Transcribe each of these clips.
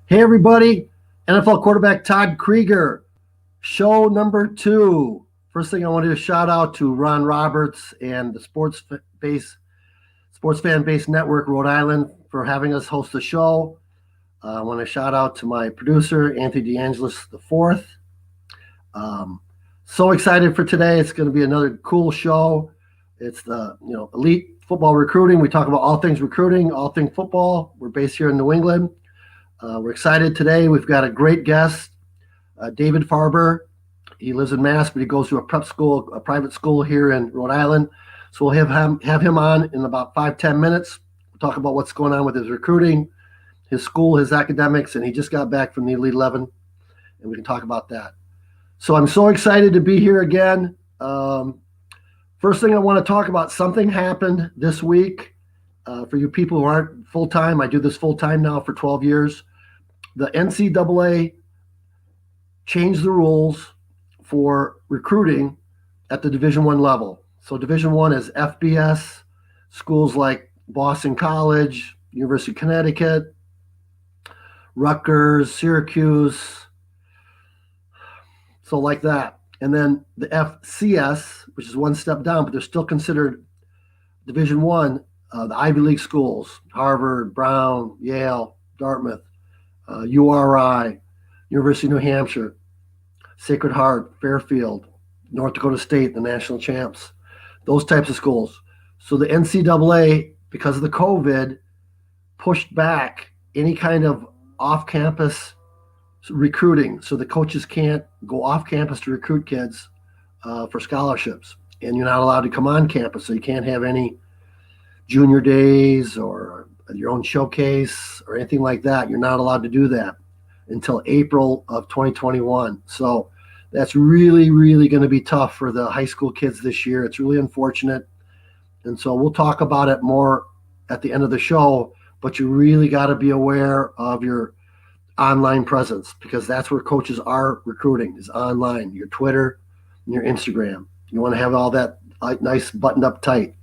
Hey, everybody. NFL quarterback Todd Krieger, show number 2. First thing I want to shout out to Ron Roberts and the Sports Fan Base Network, Rhode Island, for having us host the show. I want to shout out to my producer, Anthony DeAngelis the fourth. So excited for today. It's going to be another cool show. It's the elite football recruiting. We talk about all things recruiting, all things football. We're based here in New England. We're excited today. We've got a great guest, David Farber. He lives in Mass, but he goes to a prep school, a private school here in Rhode Island. So we'll have him on in about 5-10 minutes. We'll talk about what's going on with his recruiting, his school, his academics, and he just got back from the Elite 11, and we can talk about that. So I'm so excited to be here again. First thing I want to talk about, something happened this week. For you people who aren't full-time, I do this full-time now for 12 years. The NCAA changed the rules for recruiting at the Division I level. So Division I is FBS, schools like Boston College, University of Connecticut, Rutgers, Syracuse, so like that. And then the FCS, which is one step down, but they're still considered Division I, the Ivy League schools, Harvard, Brown, Yale, Dartmouth, URI, University of New Hampshire, Sacred Heart, Fairfield, North Dakota State, the national champs, those types of schools. So the NCAA, because of the COVID, pushed back any kind of off-campus recruiting. So the coaches can't go off campus to recruit kids for scholarships. And you're not allowed to come on campus. So you can't have any junior days or your own showcase or anything like that. You're not allowed to do that until April of 2021. So that's really, really going to be tough for the high school kids this year. It's really unfortunate. And so we'll talk about it more at the end of the show, but you really got to be aware of your online presence, because that's where coaches are recruiting, is online, your Twitter and your Instagram. You want to have all that nice buttoned up tight.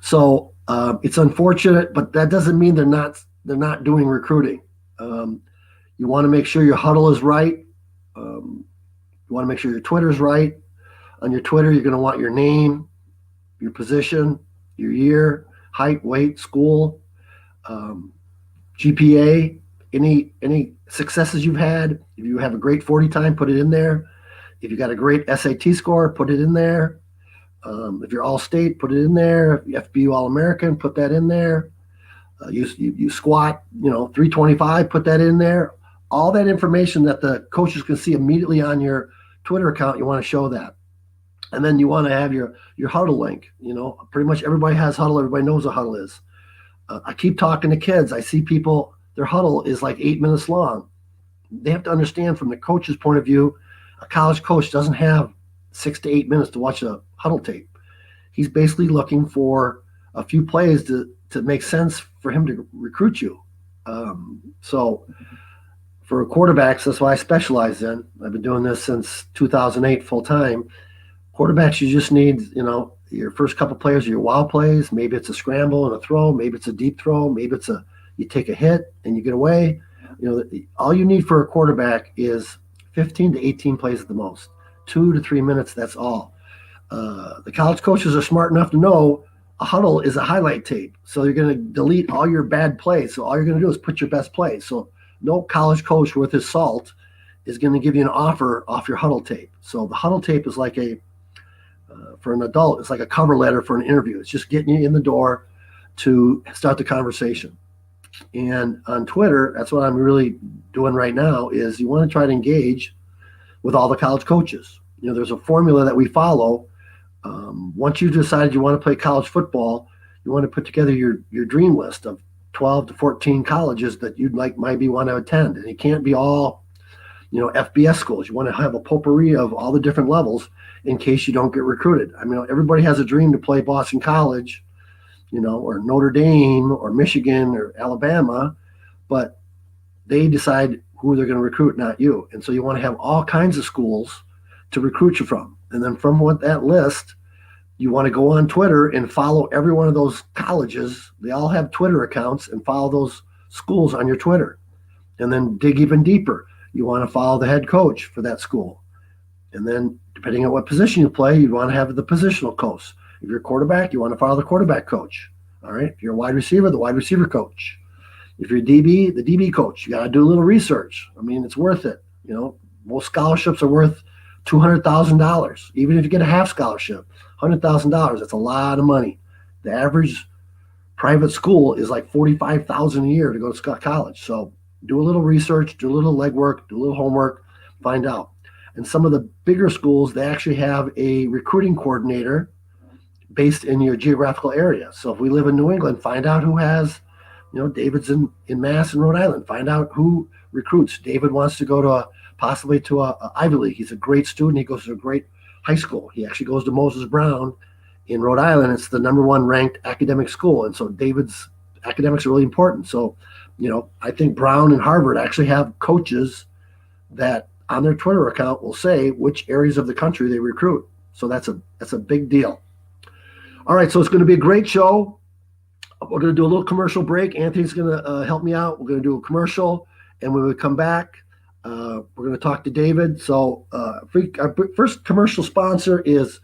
So it's unfortunate, but that doesn't mean they're not doing recruiting. You want to make sure your huddle is right. You want to make sure your Twitter is right. On your Twitter, you're going to want your name, your position, your year, height, weight, school, GPA, any successes you've had. If you have a great 40 time, put it in there. If you got a great SAT score, put it in there. If you're All-State, put it in there. If you FBU All-American, put that in there. You squat, 325, put that in there. All that information that the coaches can see immediately on your Twitter account, you want to show that. And then you want to have your huddle link. Pretty much everybody has huddle. Everybody knows what huddle is. I keep talking to kids. I see people, their huddle is like 8 minutes long. They have to understand from the coach's point of view, a college coach doesn't have 6 to 8 minutes to watch a huddle tape. He's basically looking for a few plays to make sense for him to recruit you. So for quarterbacks, that's what I specialize in. I've been doing this since 2008 full time. Quarterbacks, you just need, your first couple plays are your wow plays. Maybe it's a scramble and a throw. Maybe it's a deep throw. Maybe it's you take a hit and you get away. All you need for a quarterback is 15 to 18 plays at the most. 2 to 3 minutes, that's all. The college coaches are smart enough to know a huddle is a highlight tape. So you're going to delete all your bad plays. So all you're going to do is put your best plays. So no college coach worth his salt is going to give you an offer off your huddle tape. So the huddle tape is like for an adult, it's like a cover letter for an interview. It's just getting you in the door to start the conversation. And on Twitter, that's what I'm really doing right now, is you want to try to engage with all the college coaches. There's a formula that we follow. Once you've decided you want to play college football, you want to put together your dream list of 12 to 14 colleges that you'd maybe want to attend. And it can't be all, FBS schools. You want to have a potpourri of all the different levels in case you don't get recruited. I mean, everybody has a dream to play Boston College, or Notre Dame or Michigan or Alabama, but they decide who they're going to recruit, not you. And so you want to have all kinds of schools to recruit you from. And then from that list, you want to go on Twitter and follow every one of those colleges. They all have Twitter accounts, and follow those schools on your Twitter. and then dig even deeper. You want to follow the head coach for that school. And then, depending on what position you play, you want to have the positional coach. If you're a quarterback, you want to follow the quarterback coach. All right. If you're a wide receiver, the wide receiver coach. If you're DB, the DB coach. You got to do a little research. I mean, it's worth it. Most scholarships are worth $200,000. Even if you get a half scholarship, $100,000. That's a lot of money. The average private school is like $45,000 a year to go to college. So do a little research, do a little legwork, do a little homework, find out. And some of the bigger schools, they actually have a recruiting coordinator based in your geographical area. So if we live in New England, find out who has, David's in Mass and Rhode Island. Find out who recruits. David wants to go to possibly to a Ivy League. He's a great student. He goes to a great high school. He actually goes to Moses Brown in Rhode Island. It's the #1 ranked academic school. And so David's academics are really important. So, I think Brown and Harvard actually have coaches that on their Twitter account will say which areas of the country they recruit. So that's a big deal. All right, so it's going to be a great show. We're going to do a little commercial break. Anthony's going to help me out. We're going to do a commercial, and when we come back, we're going to talk to David. So our first commercial sponsor is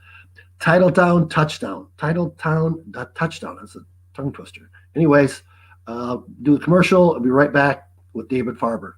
Titletown Touchdown. Titletown Touchdown. That's a tongue twister. Anyways, do the commercial. I'll be right back with David Farber.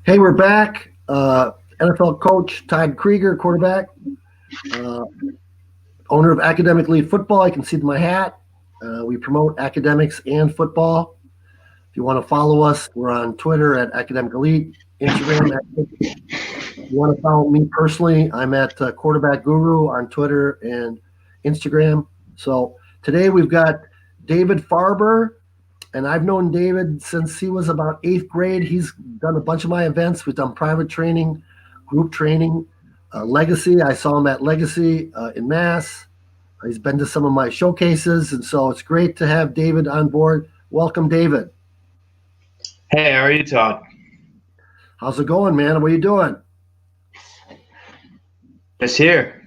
Hey, we're back. NFL coach Todd Krieger, quarterback, owner of Academic Elite Football. You can see my hat. We promote academics and football. If you want to follow us, we're on Twitter at Academic Elite, Instagram. If you want to follow me personally, I'm at Quarterback Guru on Twitter and Instagram. So today we've got David Farber. And I've known David since he was about 8th grade. He's done a bunch of my events. We've done private training, group training, Legacy. I saw him at Legacy in Mass. He's been to some of my showcases. And so it's great to have David on board. Welcome, David. Hey, how are you, Todd? How's it going, man? What are you doing? Just here.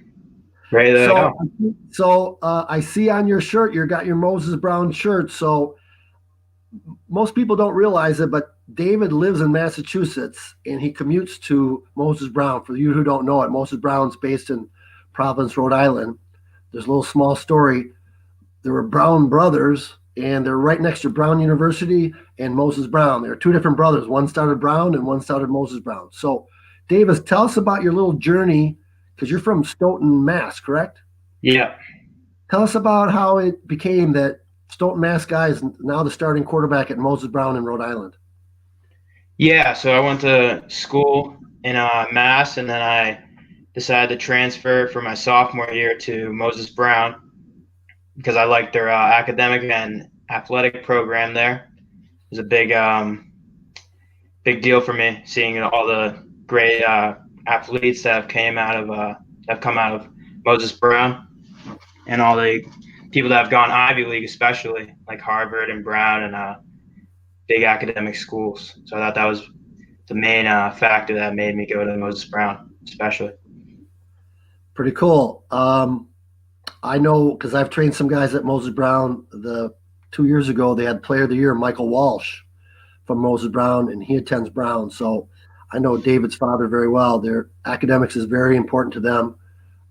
Ready to go. So I see on your shirt, you got your Moses Brown shirt. So most people don't realize it, but David lives in Massachusetts and he commutes to Moses Brown. For you who don't know it, Moses Brown's based in Providence, Rhode Island. There's a little small story. There were Brown brothers, and they're right next to Brown University and Moses Brown. There are two different brothers. One started Brown and one started Moses Brown. So, David, tell us about your little journey, because you're from Stoughton, Mass, correct? Yeah. Tell us about how it became that Stoughton, Mass guy is now the starting quarterback at Moses Brown in Rhode Island. Yeah, so I went to school in Mass, and then I decided to transfer for my sophomore year to Moses Brown because I liked their academic and athletic program there. It was a big deal for me seeing all the great athletes that have come out of Moses Brown, and all the people that have gone Ivy League, especially like Harvard and Brown and big academic schools. So I thought that was the main factor that made me go to Moses Brown, especially. Pretty cool. I know because I've trained some guys at Moses Brown. 2 years ago, they had Player of the Year, Michael Walsh from Moses Brown, and he attends Brown. So I know David's father very well. Their academics is very important to them.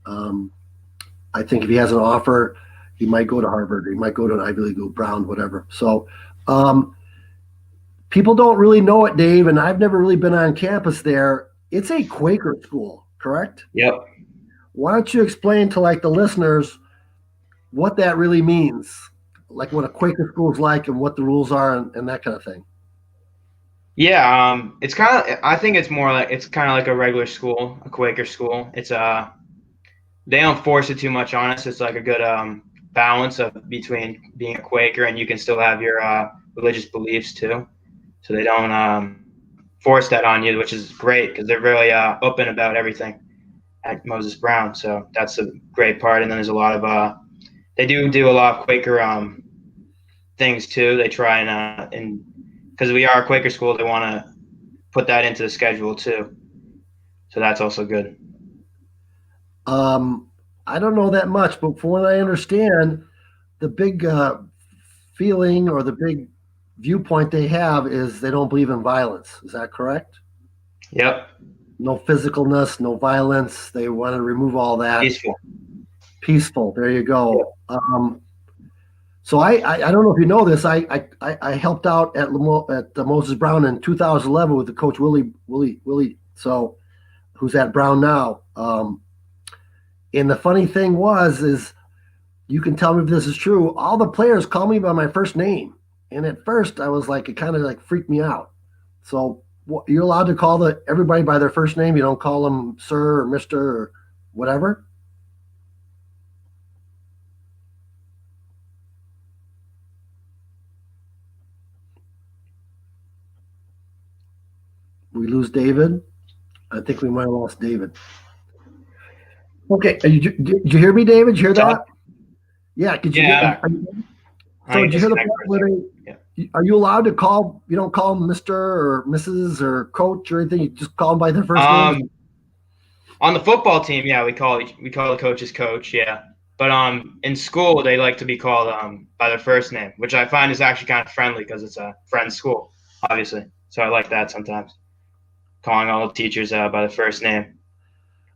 I think if he has an offer, he might go to Harvard, or he might go to an Ivy League, Brown, whatever. So people don't really know it, Dave, and I've never really been on campus there. It's a Quaker school, correct? Yep. Why don't you explain to the listeners what that really means? like what a Quaker school is like and what the rules are and that kind of thing? Yeah, it's kind of. I think it's more like it's kind of like a regular school, a Quaker school. It's they don't force it too much on us. It's like a good balance of between being a Quaker and you can still have your religious beliefs too. So they don't force that on you, which is great because they're really open about everything at Moses Brown. So that's a great part. And then there's a lot of they do a lot of Quaker things too. They try and because we are a Quaker school, they want to put that into the schedule too. So that's also good. Um, I don't know that much, but from what I understand, the big feeling or the big viewpoint they have is they don't believe in violence. Is that correct? Yep, No physicalness, no violence. They want to remove all that. peaceful. Peaceful. There you Yep. go. So I don't know if you know this. I helped out at the Moses Brown in 2011 with the coach Willie. So who's at Brown now? And the funny thing is you can tell me if this is true. All the players call me by my first name, and at first I was like, it kind of like freaked me out. So you're allowed to call everybody by their first name. You don't call them sir or Mister or whatever. We lose David. I think we might have lost David. Okay, did you hear me, David? Did you hear Talk. that? Yeah. Did you get? Yeah, I So can did you hear the disconnect part for a where second. Yeah. are you allowed to call? You don't call them Mister or Mrs. or Coach or anything. You just call them by their first names. On the football team, yeah, we call the coaches coach, yeah. But in school they like to be called by their first name, which I find is actually kind of friendly because it's a friend school, obviously. So I like that sometimes, calling all the teachers by their first name.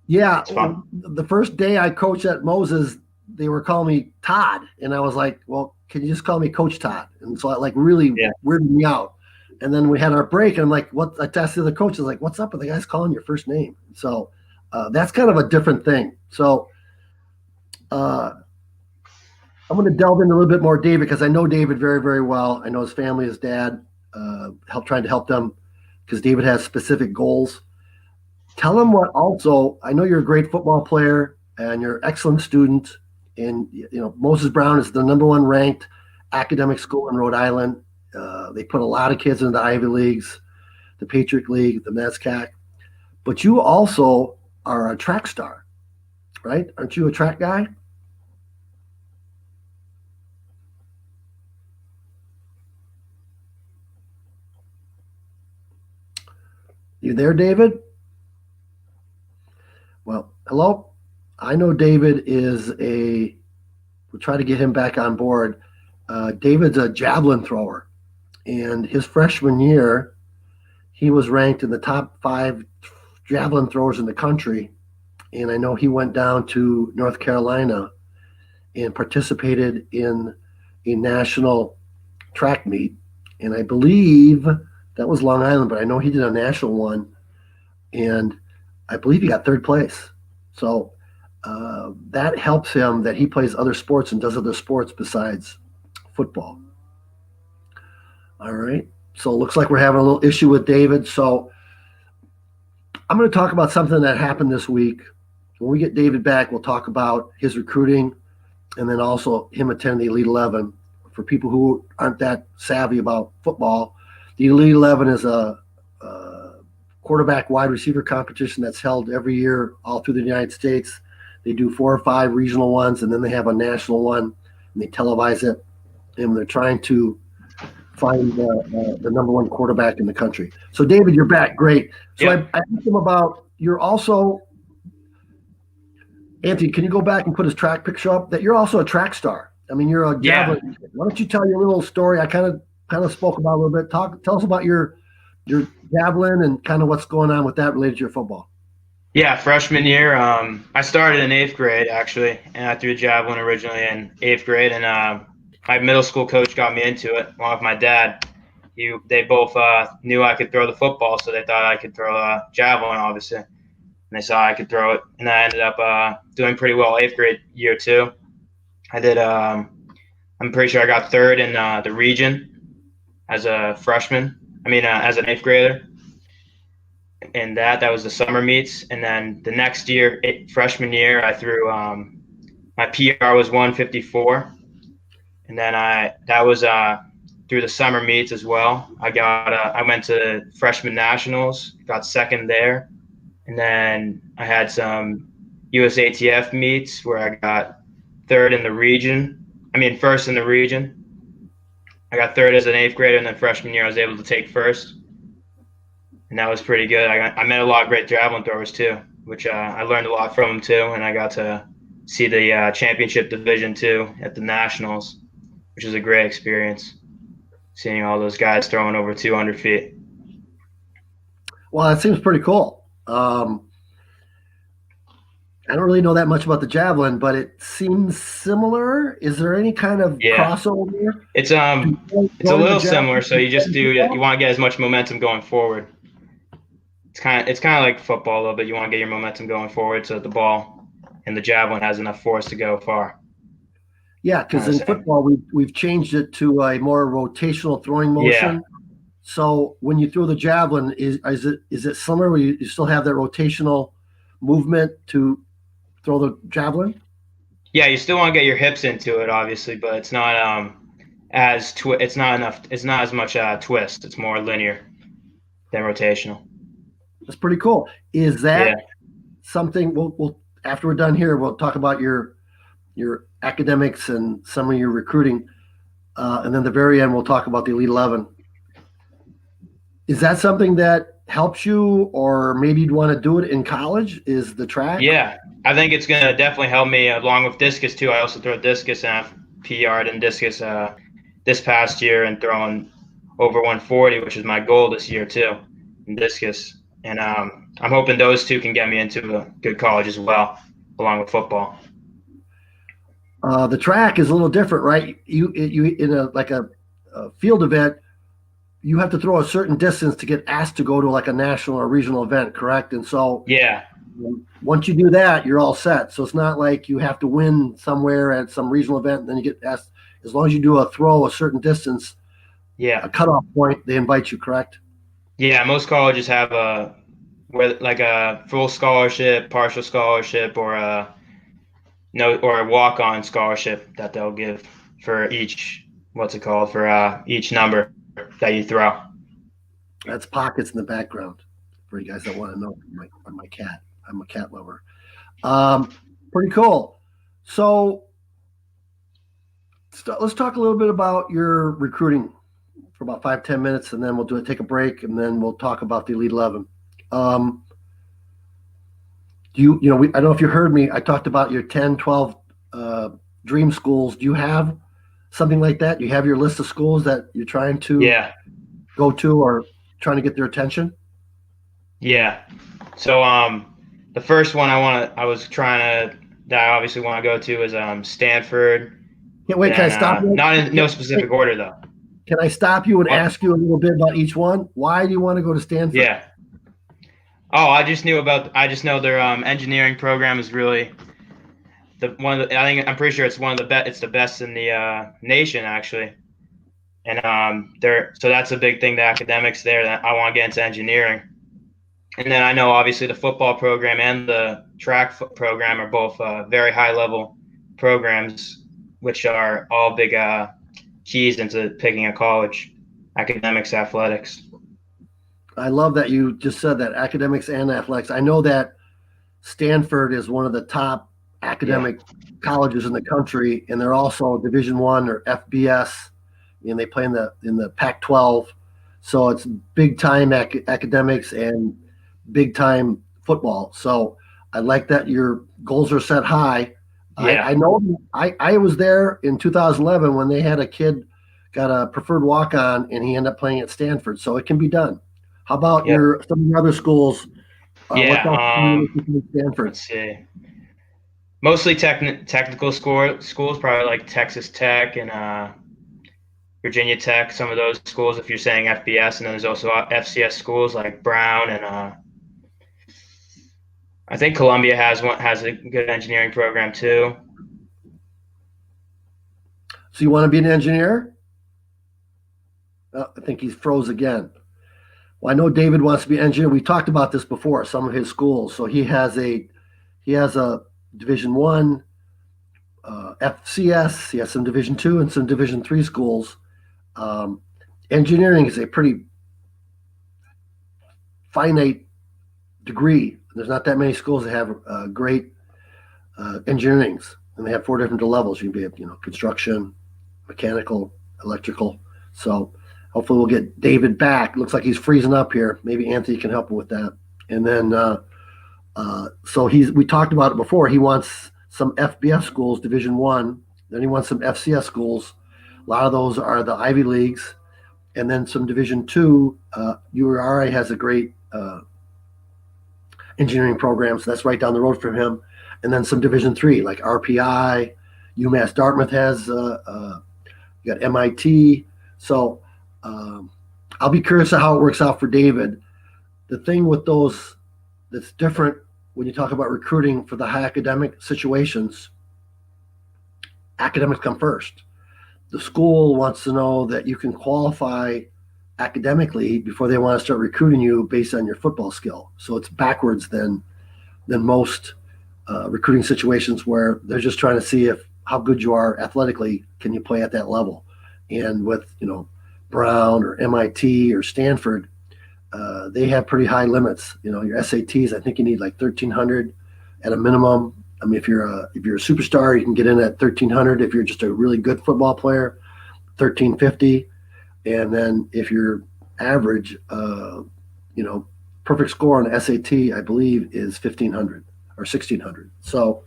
Yeah, It's fun. the first day I coached at Moses, they were calling me Todd, and I was like, "Well, can you just call me Coach Todd?" And so it like really Yeah. weirded me out. And then we had our break, and I'm like, "What?" I asked the other coaches, like, "What's up with the guys calling your first name?" So that's kind of a different thing. So uh, I'm going to delve into a little bit more David because I know David very, very well. I know his family, his dad, trying to help them because David has specific goals. Tell them what also, I know you're a great football player and you're an excellent student. And, Moses Brown is the number one ranked academic school in Rhode Island. They put a lot of kids into the Ivy Leagues, the Patriot League, the NESCAC. But you also are a track star, right? Aren't you a track guy? You there, David? Well, hello. I know David we'll try to get him back on board. David's a javelin thrower. And his freshman year, he was ranked in the top 5 javelin throwers in the country. And I know he went down to North Carolina and participated in a national track meet. And I believe that was Long Island, but I know he did a national one. And I believe he got 3rd place. So that helps him that he plays other sports and does other sports besides football. All right. So it looks like we're having a little issue with David. So I'm going to talk about something that happened this week. When we get David back, we'll talk about his recruiting and then also him attending the Elite 11. For people who aren't that savvy about football, the Elite 11 is a quarterback wide receiver competition that's held every year all through the United States. They do 4 or 5 regional ones, and then they have a national one, and they televise it. And they're trying to find the number one quarterback in the country. So, David, you're back. Great. So Yeah. I asked him about you're also Anthony. Can you go back and put his track picture up? That you're also a track star. I mean, you're a javelin. Yeah. Why don't you tell your little story? I kind of spoke about it a little bit. Tell us about your javelin and kind of what's going on with that related to your football. Yeah, freshman year, I started in 8th grade actually, and I threw javelin originally in 8th grade, and my middle school coach got me into it along with my dad. They both knew I could throw the football, so they thought I could throw javelin, obviously, and they saw I could throw it, and I ended up doing pretty well 8th grade year too. I did I'm pretty sure I got third in the region as a freshman. As an eighth grader. And that was the summer meets. And then the next year, freshman year, I threw my PR was 154, and then that was through the summer meets as well. I went to freshman nationals, got second there, and then I had some USATF meets where I got third in the region. First in the region. I got third as an eighth grader, and then freshman year I was able to take first, and that was pretty good. I met a lot of great javelin throwers too, which I learned a lot from them too, and I got to see the championship division too at the nationals, which was a great experience. Seeing all those guys throwing over 200 feet. Well, that seems pretty cool. I don't really know that much about the javelin, but it seems similar. Is there any kind of Yeah, crossover it's to it's a throwing the little similar. javelin So you want to get as much momentum going forward. It's kind of like football a little bit. You want to get your momentum going forward so that the ball and the javelin has enough force to go far. Yeah, because Kind of in same. football we've changed it to a more rotational throwing Yeah, motion. So when you throw the javelin, is it similar? Where you still have that rotational movement to throw the javelin? yeah. You still want to get your hips into it, obviously, but it's not it's not enough. It's not as much twist. It's more linear than rotational. That's pretty cool. Is Yeah, that something? We'll after we're done here, we'll talk about your academics and some of your recruiting, and then at the very end we'll talk about the Elite 11. Is that something that helps you, or maybe you'd want to do it in college? Is the track? yeah. I think it's gonna definitely help me along with discus too. I also throw discus and I've PR'd in discus this past year and throwing over 140, which is my goal this year too in discus. And I'm hoping those two can get me into a good college as well, along with football. The track is a little different, right? You in a field event, you have to throw a certain distance to get asked to go to like a national or regional event, correct? And so Yeah, once you do that, you're all set. So it's not like you have to win somewhere at some regional event and then you get asked. As long as you do a throw a certain distance, a yeah, cutoff point, they invite you, correct? yeah. Most colleges have like a full scholarship, partial scholarship, or a no or a walk on scholarship that they'll give for each what's it called for each number that you throw. That's pockets in the background for you guys that want to know. My cat. I'm a cat lover. Pretty cool. So let's talk a little bit about your recruiting for about 5-10 minutes, and then we'll take a break, and then we'll talk about the Elite 11. Um, I don't know if you heard me. I talked about your 10, 12 dream schools. Do you have something like that? Do you have your list of schools that you're trying to Yeah, go to or trying to get their attention? yeah. So the first one I was trying to that I obviously want to go to is Stanford. Can't wait. Can I Then stop you? not in no specific order though. Can I stop you and What? ask you a little bit about each one? Why do you want to go to Stanford? Yeah. Oh, I just know their engineering program is really the one of the, I think I'm pretty sure it's one of the best. It's the best in the nation actually. And so that's a big thing. The academics there that I want to get into engineering. And then I know obviously the football program and the track program are both very high level programs, which are all big keys into picking a college, academics, athletics. I love that you just said that academics and athletics. I know that Stanford is one of the top Yeah, academic colleges in the country, and they're also Division One or FBS, and they play in the Pac-12. So it's big time academics and big time football. So I like that your goals are set high. I yeah, know I was there in 2011 when they had a kid got a preferred walk on, and he ended up playing at Stanford. So it can be done. How about yep, some of your other schools? What's yeah. else in Stanford? Let's see. Mostly technical schools, probably like Texas Tech and Virginia Tech. Some of those schools, if you're saying FBS, and then there's also FCS schools like Brown and I think Columbia has a good engineering program too. So you want to be an engineer? I think he's froze again. Well, I know David wants to be an engineer. We talked about this before. Some of his schools. So he has a Division 1 FCS. He has some Division 2 and some Division 3 schools. Um, Engineering is a pretty finite degree. There's not that many schools that have great engineerings, and they have 4 different levels. You can be, construction, mechanical, electrical. So hopefully we'll get David back. Looks like he's freezing up here. Maybe Anthony can help him with that. And then, we talked about it before. He wants some FBS schools, Division 1. Then he wants some FCS schools. A lot of those are the Ivy Leagues. And then some Division 2. URI has a great engineering program, so that's right down the road from him. And then some Division 3, like RPI, UMass Dartmouth has, you got MIT. So I'll be curious of how it works out for David. The thing with those that's different when you talk about recruiting for the high academic situations, academics come first. The school wants to know that you can qualify academically before they want to start recruiting you based on your football skill. So it's backwards than most recruiting situations where they're just trying to see how good you are athletically. Can you play at that level? And with Brown or MIT or Stanford, they have pretty high limits. Your SATs, I think you need like 1,300 at a minimum. I mean, if you're a superstar, you can get in at 1,300. If you're just a really good football player, 1,350. And then if you're average, perfect score on SAT, I believe, is 1,500 or 1,600. So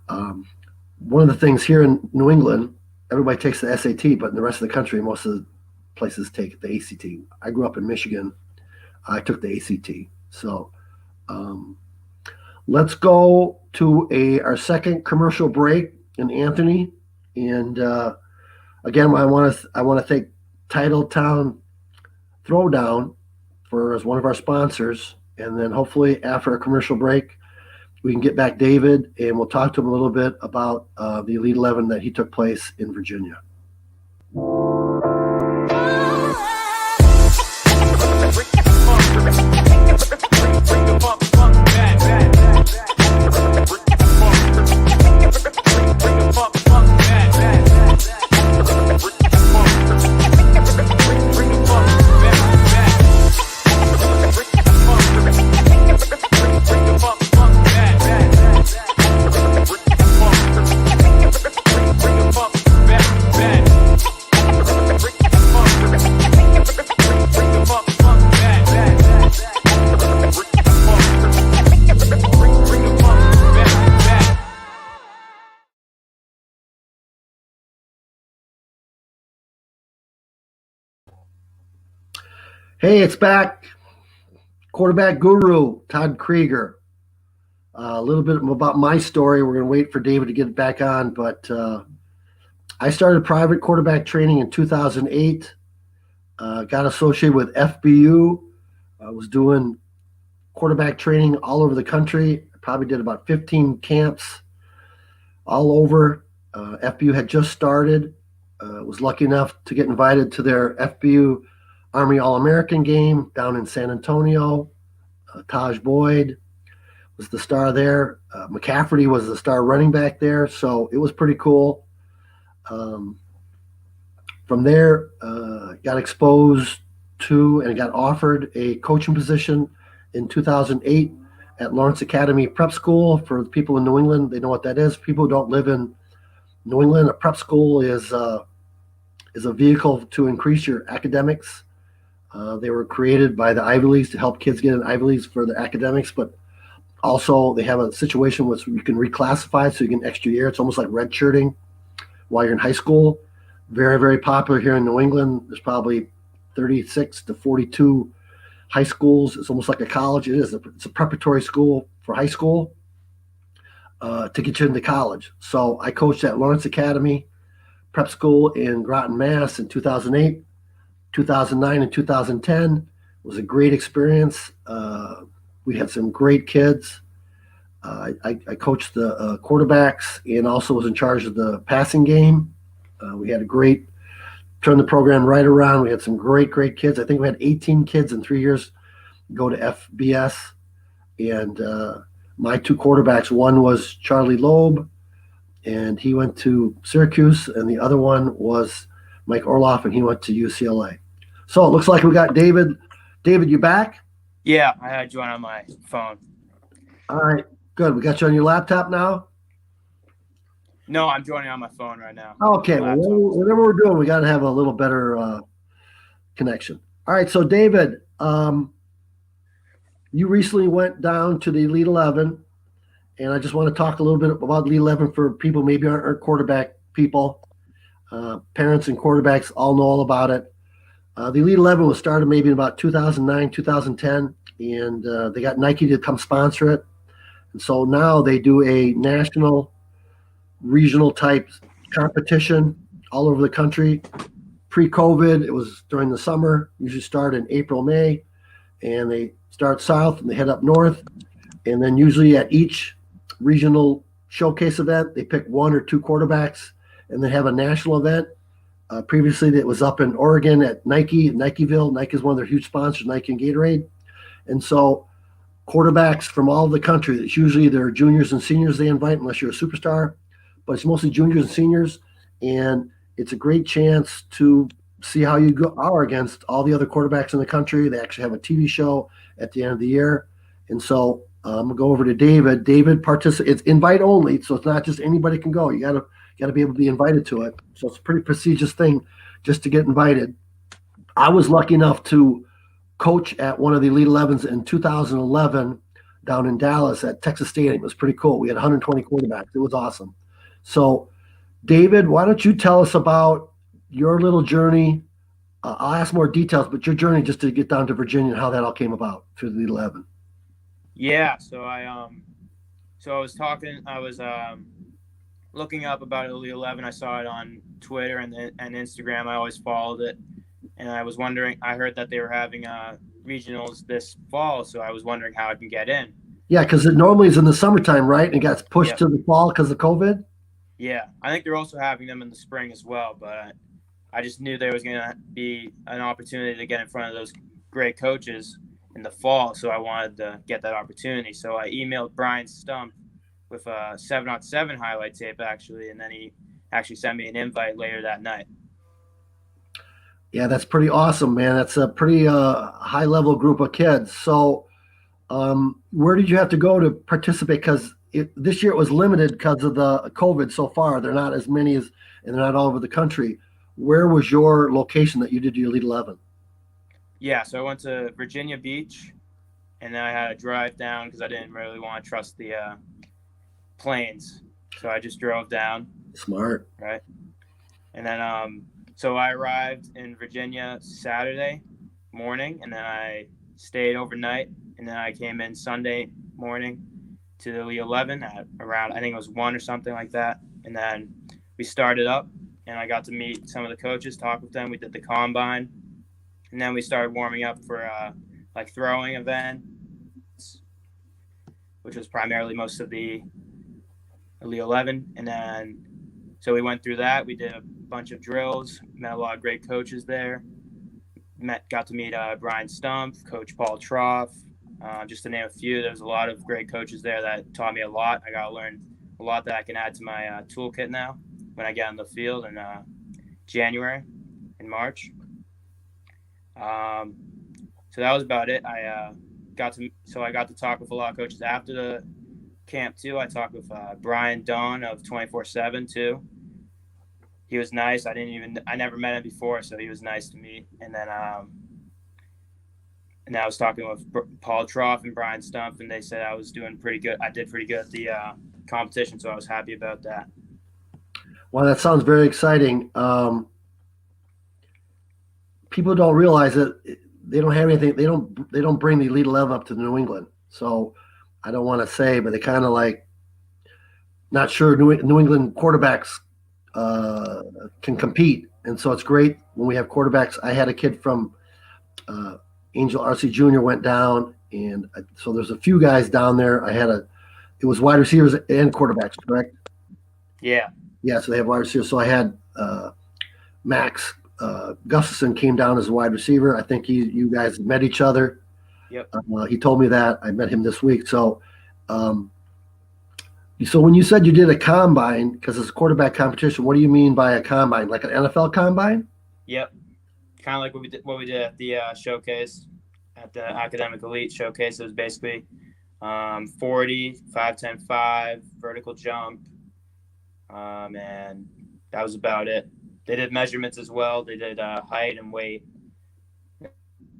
one of the things here in New England, everybody takes the SAT, but in the rest of the country, most of the places take the ACT. I grew up in Michigan. I took the ACT. So let's go to our second commercial break. And Anthony, and again, I want to thank Titletown Throwdown as one of our sponsors. And then hopefully after a commercial break, we can get back David and we'll talk to him a little bit about the Elite 11 that he took place in Virginia. Hey, it's back. Quarterback guru, Todd Krieger. A little bit about my story. We're going to wait for David to get back on, but I started private quarterback training in 2008. Got associated with FBU. I was doing quarterback training all over the country. I probably did about 15 camps all over. FBU had just started. Was lucky enough to get invited to their FBU Army All-American game down in San Antonio. Taj Boyd was the star there. McCafferty was the star running back there. So it was pretty cool. From there, got exposed to and got offered a coaching position in 2008 at Lawrence Academy Prep School. For the people in New England, they know what that is. People who don't live in New England, a prep school is a vehicle to increase your academics. They were created by the Ivy Leagues to help kids get in Ivy Leagues for their academics, but also they have a situation where you can reclassify so you get an extra year. It's almost like redshirting while you're in high school. Very, very popular here in New England. There's probably 36 to 42 high schools. It's almost like a college. It's a preparatory school for high school to get you into college. So I coached at Lawrence Academy Prep School in Groton, Mass. in 2008. 2009 and 2010 was a great experience. We had some great kids. I coached the quarterbacks and also was in charge of the passing game. We had a great turn the program right around. We had some great kids. I think we had 18 kids in 3 years go to FBS. And my two quarterbacks, one was Charlie Loeb, and he went to Syracuse, and the other one was Mike Orloff, and he went to UCLA. So it looks like we got David. David, you back? Yeah, I had you on my phone. All right, good. We got you on your laptop now? No, I'm joining on my phone right now. Okay, well, whatever we're doing, we got to have a little better connection. All right, so David, you recently went down to the Elite 11, and I just want to talk a little bit about Elite 11 for people maybe aren't quarterback people. Parents and quarterbacks all know all about it. The Elite 11 was started maybe in about 2009, 2010, and they got Nike to come sponsor it. And so now they do a national, regional type competition all over the country. Pre-COVID, it was during the summer, usually start in April, May, and they start south and they head up north. And then usually at each regional showcase event, they pick one or two quarterbacks and they have a national event. Previously, it was up in Oregon at Nikeville. Nike is one of their huge sponsors, Nike and Gatorade. And so quarterbacks from all over the country, it's usually their juniors and seniors they invite, unless you're a superstar, but it's mostly juniors and seniors. And it's a great chance to see how you are against all the other quarterbacks in the country. They actually have a TV show at the end of the year. And so I'm gonna go over to David. David participates. It's invite only, so it's not just anybody can go. You gotta be able to be invited to it. So it's a pretty prestigious thing just to get invited. I was lucky enough to coach at one of the Elite 11s in 2011 down in Dallas at Texas Stadium. It was pretty cool. We had 120 quarterbacks. It was awesome. So David, why don't you tell us about your little journey? I'll ask more details, but your journey just to get down to Virginia and how that all came about through the Elite 11. Yeah, so I was looking up about Elite 11. I saw it on Twitter and Instagram. I always followed it, and I was wondering. I heard that they were having regionals this fall, so I was wondering how I can get in. Yeah, because it normally is in the summertime, right? And it got pushed to the fall because of COVID. Yeah, I think they're also having them in the spring as well, but I just knew there was going to be an opportunity to get in front of those great coaches in the fall, so I wanted to get that opportunity. So I emailed Brian Stump with a 7-on-7 highlight tape, actually, and then he actually sent me an invite later that night. Yeah, that's pretty awesome, man. That's a pretty high-level group of kids. So where did you have to go to participate? Because this year it was limited because of the COVID so far. They're not as many and they're not all over the country. Where was your location that you did your Elite 11? Yeah, so I went to Virginia Beach, and then I had to drive down because I didn't really want to trust the planes. So I just drove down. Smart. Right. And then so I arrived in Virginia Saturday morning, and then I stayed overnight, and then I came in Sunday morning to the Elite 11 at around, I think it was 1 or something like that. And then we started up, and I got to meet some of the coaches, talk with them. We did the combine, and then we started warming up for like throwing events, which was primarily most of the Elite 11. And then so we went through that. We did a bunch of drills, met a lot of great coaches there. Got to meet Brian Stump, Coach Paul Troff, just to name a few. There's a lot of great coaches there that taught me a lot. I got to learn a lot that I can add to my toolkit now when I get on the field in January and March. So that was about it. I got to talk with a lot of coaches after the camp too. I talked with Brian Dawn of 24/7 too. He was nice. I never met him before, so he was nice to meet. And then I was talking with Paul Troff and Brian Stump, and they said I was doing pretty good. I did pretty good at the competition, so I was happy about that. Well, that sounds very exciting. People don't realize that they don't have anything. They don't bring the Elite 11 up to New England. So I don't want to say, but they kind of like not sure New England quarterbacks can compete. And so it's great when we have quarterbacks. I had a kid from Angel RC Jr. went down, and so there's a few guys down there. It was wide receivers and quarterbacks, correct? Yeah. Yeah, so they have wide receivers. So I had Max Gustafson came down as a wide receiver. I think you guys met each other. Yep. He told me that. I met him this week. Um, so when you said you did a combine because it's a quarterback competition, what do you mean by a combine? Like an NFL combine? Yep. Kind of like what we did at the showcase, at the academic elite showcase. It was basically 40, 5, 10, 5, vertical jump, and that was about it. They did measurements as well. They did height and weight,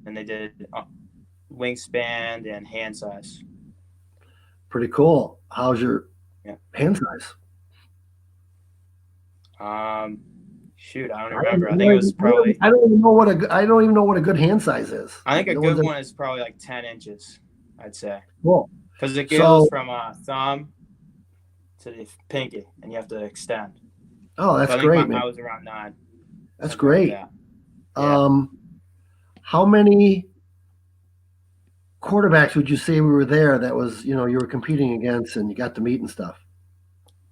and they did wingspan and hand size. Pretty cool. How's your Yeah. hand size? Shoot, I don't remember. I think it was probably. I don't even know what I don't even know what a good hand size is. I think a No good one's- one is probably like 10 inches, I'd say, Cool. because it So- goes from thumb to the pinky, and you have to extend. Oh, that's So I think great, man. I was around 9. That's something like great. that. Yeah. How many quarterbacks would you say we were there that was, you were competing against and you got to meet and stuff?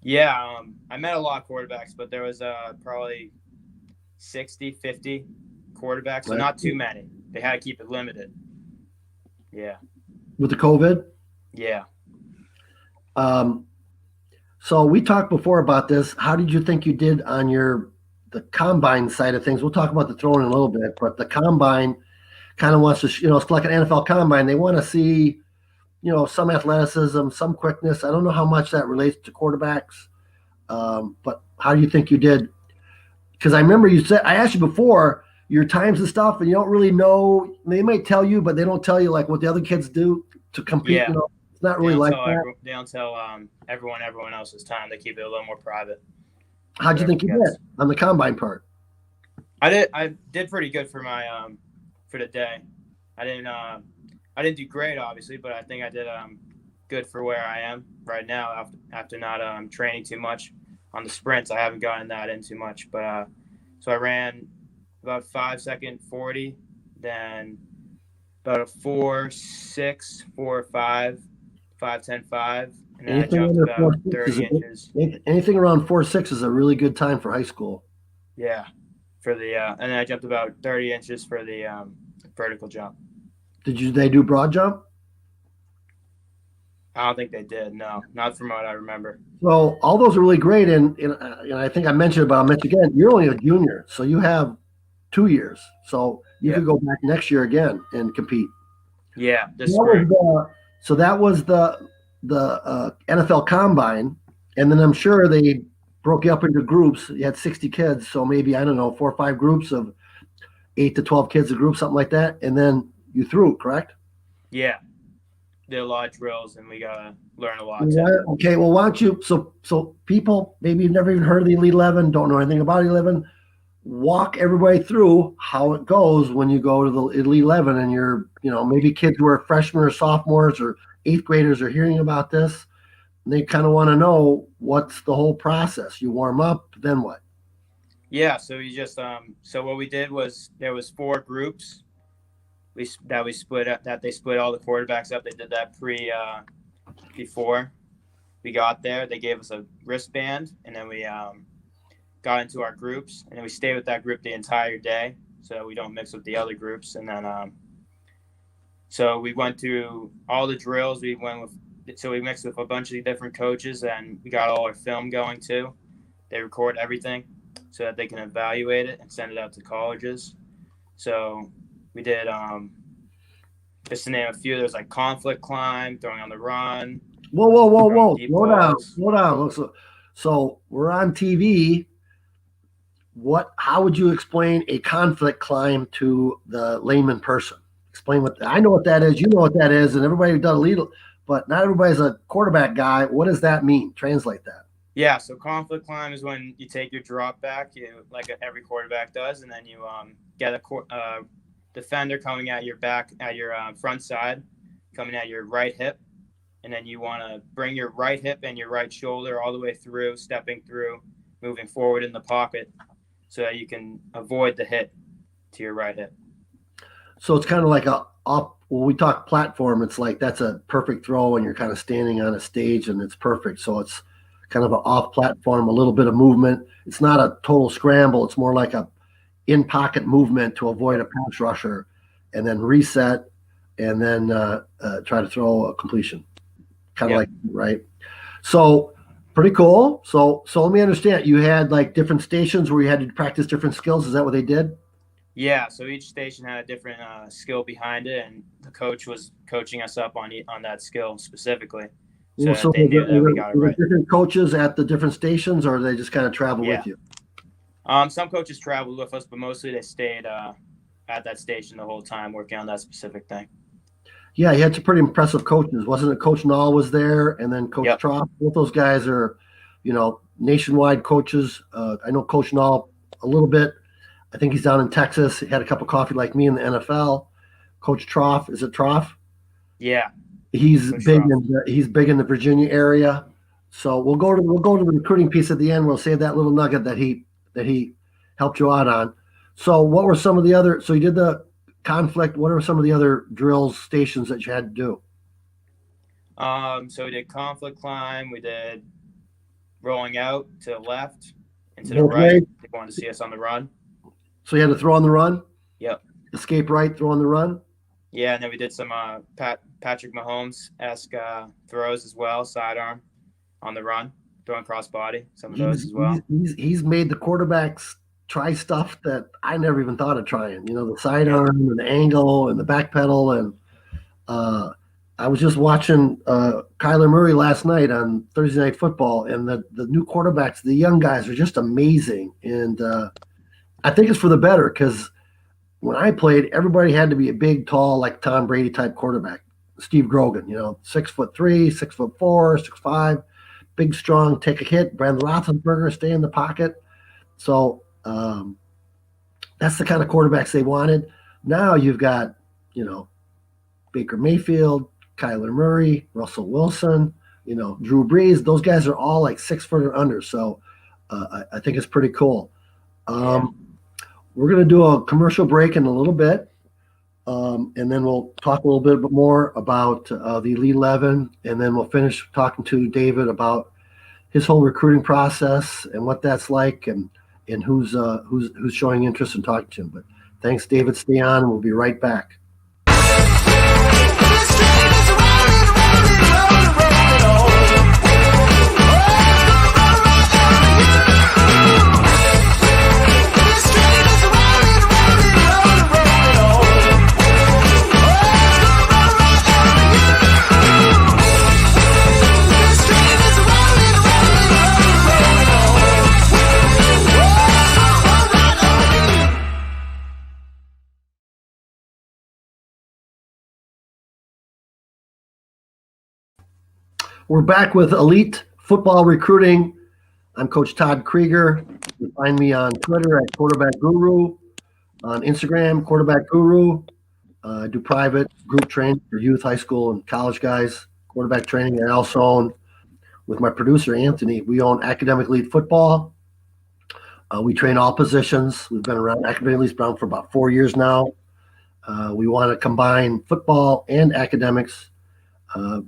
Yeah, I met a lot of quarterbacks, but there was probably 60, 50 quarterbacks, so Right. not too many. They had to keep it limited. Yeah, With the COVID? yeah. So we talked before about this. How did you think you did on the combine side of things? We'll talk about the throwing in a little bit, but the combine kind of wants to, it's like an NFL combine. They want to see, some athleticism, some quickness. I don't know how much that relates to quarterbacks, but how do you think you did? Because I remember I asked you before your times and stuff, and you don't really know. They might tell you, but they don't tell you like what the other kids do to compete. Yeah. It's not really like that. They don't tell everyone else's time. They keep it a little more private. How'd you think you did on the combine part? I did pretty good for my for the day. I didn't do great, obviously, but I think I did good for where I am right now after not training too much on the sprints. I haven't gotten that in too much, but so I ran about 5-second 40, then about a 4.6, 4.5, 5.10, 5, and then I jumped about 30 inches. Anything around 4.6 is a really good time for high school. Yeah, for the and then I jumped about 30 inches for the vertical jump. They do broad jump? I don't think they did. No, not from what I remember. So all those are really great, and I think I mentioned it, but I'll mention again. You're only a junior, so you have 2 years, so you could go back next year again and compete. Yeah, this spring. So that was the NFL Combine, and then I'm sure they broke you up into groups. You had 60 kids, so maybe I don't know 4 or 5 groups of 8 to 12 kids a group, something like that, and then you threw, correct? Yeah, did a lot of drills, and we gotta learn a lot. Okay, well, why don't you? So people maybe you've never even heard of the Elite 11, don't know anything about 11. Walk everybody through how it goes when you go to the Elite 11, and you're, maybe kids who are freshmen or sophomores or 8th graders are hearing about this, and they kind of want to know what's the whole process. You warm up, then what? Yeah, so you just so what we did was there was 4 groups. We split up, that they split all the quarterbacks up. They did that before we got there. They gave us a wristband, and then we got into our groups, and then we stayed with that group the entire day so that we don't mix with the other groups. And then so we went through all the drills. We mixed with a bunch of different coaches, and we got all our film going too. They record everything so that they can evaluate it and send it out to colleges. So we did just to name a few. There's like conflict climb, throwing on the run. Whoa! Slow down. So we're on TV. How would you explain a conflict climb to the layman person? Explain I know what that is. You know what that is, and everybody who does lead, but not everybody's a quarterback guy. What does that mean? Translate that. Yeah, so conflict climb is when you take your drop back, like every quarterback does, and then you get a defender coming at your back, at your front side, coming at your right hip, and then you want to bring your right hip and your right shoulder all the way through, stepping through, moving forward in the pocket, so that you can avoid the hit to your right hip. So it's kind of like when we talk platform, it's like that's a perfect throw and you're kind of standing on a stage and it's perfect. So it's kind of an off platform, a little bit of movement. It's not a total scramble. It's more like a in pocket movement to avoid a pass rusher, and then reset, and then try to throw a completion, kind of Yep. like right. So pretty cool. So let me understand. You had like different stations where you had to practice different skills. Is that what they did? Yeah, so each station had a different skill behind it, and the coach was coaching us up on that skill specifically, so Well, that so they knew that we got it were right. there different coaches at the different stations, or they just kind of travel Yeah. with you? Some coaches traveled with us, but mostly they stayed at that station the whole time working on that specific thing. Yeah, he had some pretty impressive coaches. Wasn't it Coach Nall was there, and then Coach Yep. Tropp? Both those guys are, nationwide coaches. I know Coach Nall a little bit. I think he's down in Texas. He had a cup of coffee like me in the NFL. Coach Troff, is it Troff? Yeah. He's Coach big Troff. he's big in the Virginia area. So we'll go to the recruiting piece at the end. We'll save that little nugget that he helped you out on. So what were some of the other? So you did the conflict. What are some of the other drills stations that you had to do? So we did conflict climb. We did rolling out to the left and to the Both right. ways. They wanted to see us on the run. So you had to throw on the run. Yep. Escape right, throw on the run. Yeah, and then we did some Patrick Mahomes-esque throws as well, sidearm on the run, throwing crossbody, some of those as well. He's made the quarterbacks try stuff that I never even thought of trying. The sidearm and the angle and the back pedal. And I was just watching Kyler Murray last night on Thursday Night Football, and the new quarterbacks, the young guys, are just amazing. And I think it's for the better, because when I played, everybody had to be a big, tall, like Tom Brady type quarterback. Steve Grogan, 6'3", 6'4", 6'5", big, strong, take a hit. Brandon Roethlisberger, stay in the pocket. So that's the kind of quarterbacks they wanted. Now you've got, Baker Mayfield, Kyler Murray, Russell Wilson, Drew Brees. Those guys are all like 6 foot or under. So I think it's pretty cool. We're going to do a commercial break in a little bit. And then we'll talk a little bit more about the Elite 11. And then we'll finish talking to David about his whole recruiting process and what that's like, and who's showing interest in talking to him. But thanks, David. Stay on, and we'll be right back. We're back with Elite Football Recruiting. I'm Coach Todd Krieger. You can find me on Twitter at Quarterback Guru, on Instagram, Quarterback Guru. I do private group training for youth, high school, and college guys, quarterback training. I also own, with my producer, Anthony, we own Academic Elite Football. We train all positions. We've been around Academic Elite for about 4 years now. We want to combine football and academics.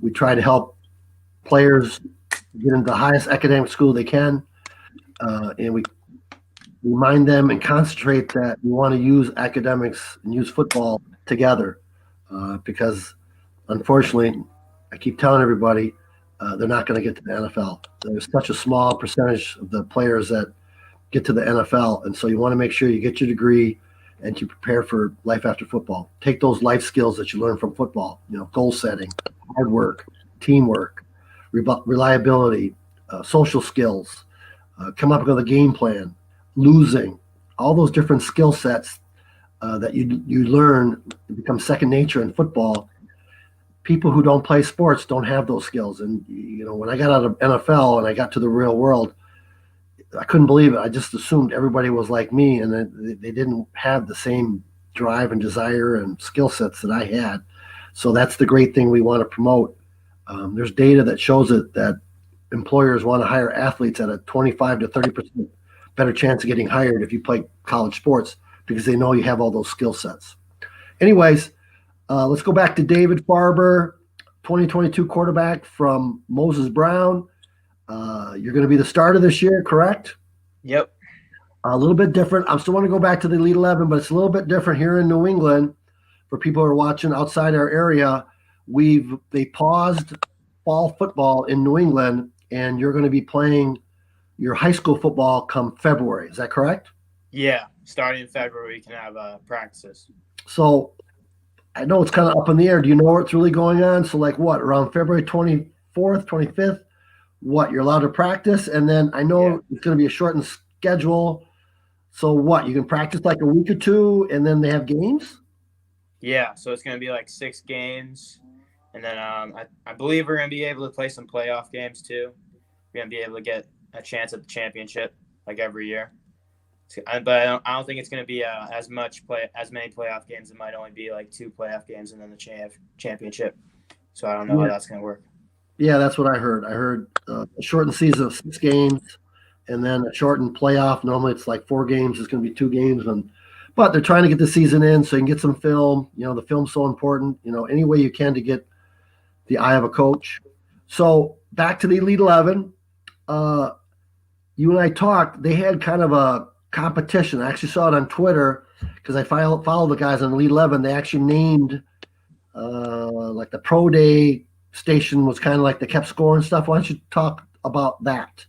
We try to help players get into the highest academic school they can, and we remind them and concentrate that we want to use academics and use football together, because unfortunately, I keep telling everybody, they're not going to get to the NFL. There's such a small percentage of the players that get to the NFL, and so you want to make sure you get your degree and you prepare for life after football. Take those life skills that you learn from football, goal setting, hard work, teamwork, reliability, social skills, come up with a game plan, losing, all those different skill sets that you learn become second nature in football. People who don't play sports don't have those skills. And, when I got out of NFL and I got to the real world, I couldn't believe it. I just assumed everybody was like me, and they didn't have the same drive and desire and skill sets that I had. So that's the great thing we want to promote. There's data that shows it, that employers want to hire athletes at a 25 to 30% better chance of getting hired if you play college sports, because they know you have all those skill sets. Anyways, let's go back to David Farber, 2022 quarterback from Moses Brown. You're going to be the starter this year, correct? Yep. A little bit different. I still want to go back to the Elite 11, but it's a little bit different here in New England. For people who are watching outside our area, they paused fall football in New England, and you're going to be playing your high school football come February. Is that correct? Yeah. Starting in February, we can have practices. So I know it's kind of up in the air. Do you know what's really going on? So like what, around February 24th, 25th, what, you're allowed to practice? And then I know it's going to be a shortened schedule. So what, you can practice like a week or two and then they have games? Yeah. So it's going to be like 6 games. And then I believe we're going to be able to play some playoff games too. We're going to be able to get a chance at the championship like every year. But I don't think it's going to be as many playoff games. It might only be like 2 playoff games and then the championship. So I don't know how that's going to work. Yeah, that's what I heard. I heard a shortened season of 6 games and then a shortened playoff. Normally it's like 4 games. It's going to be 2 games. But they're trying to get the season in so you can get some film. You know, the film's so important. You know, any way you can to get the eye of a coach. So back to the Elite 11. You and I talked. They had kind of a competition. I actually saw it on Twitter because I follow the guys on Elite 11. They actually named like the Pro Day station was kind of like they kept score and stuff. Why don't you talk about that?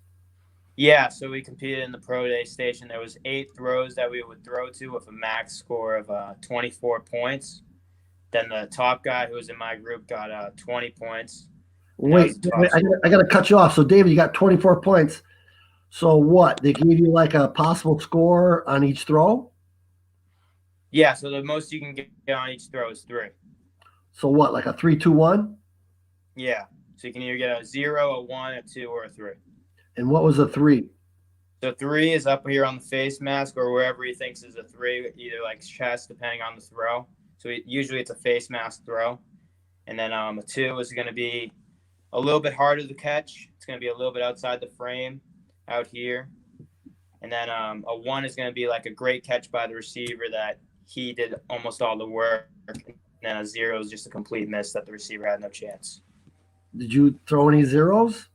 Yeah, so we competed in the Pro Day station. There was 8 throws that we would throw to with a max score of 24 points. Then the top guy who was in my group got 20 points. Wait, I got to cut you off. So, David, you got 24 points. So what? They gave you like a possible score on each throw? Yeah, so the most you can get on each throw is 3. So what, like a 3-2-1? Yeah. So you can either get a 0, a 1, a 2, or a 3. And what was a 3? So 3 is up here on the face mask or wherever he thinks is a 3, either like chest, depending on the throw. So usually it's a face mask throw. And then a 2 is going to be a little bit harder to catch. It's going to be a little bit outside the frame out here. And then a 1 is going to be like a great catch by the receiver that he did almost all the work. And then a 0 is just a complete miss that the receiver had no chance. Did you throw any zeros?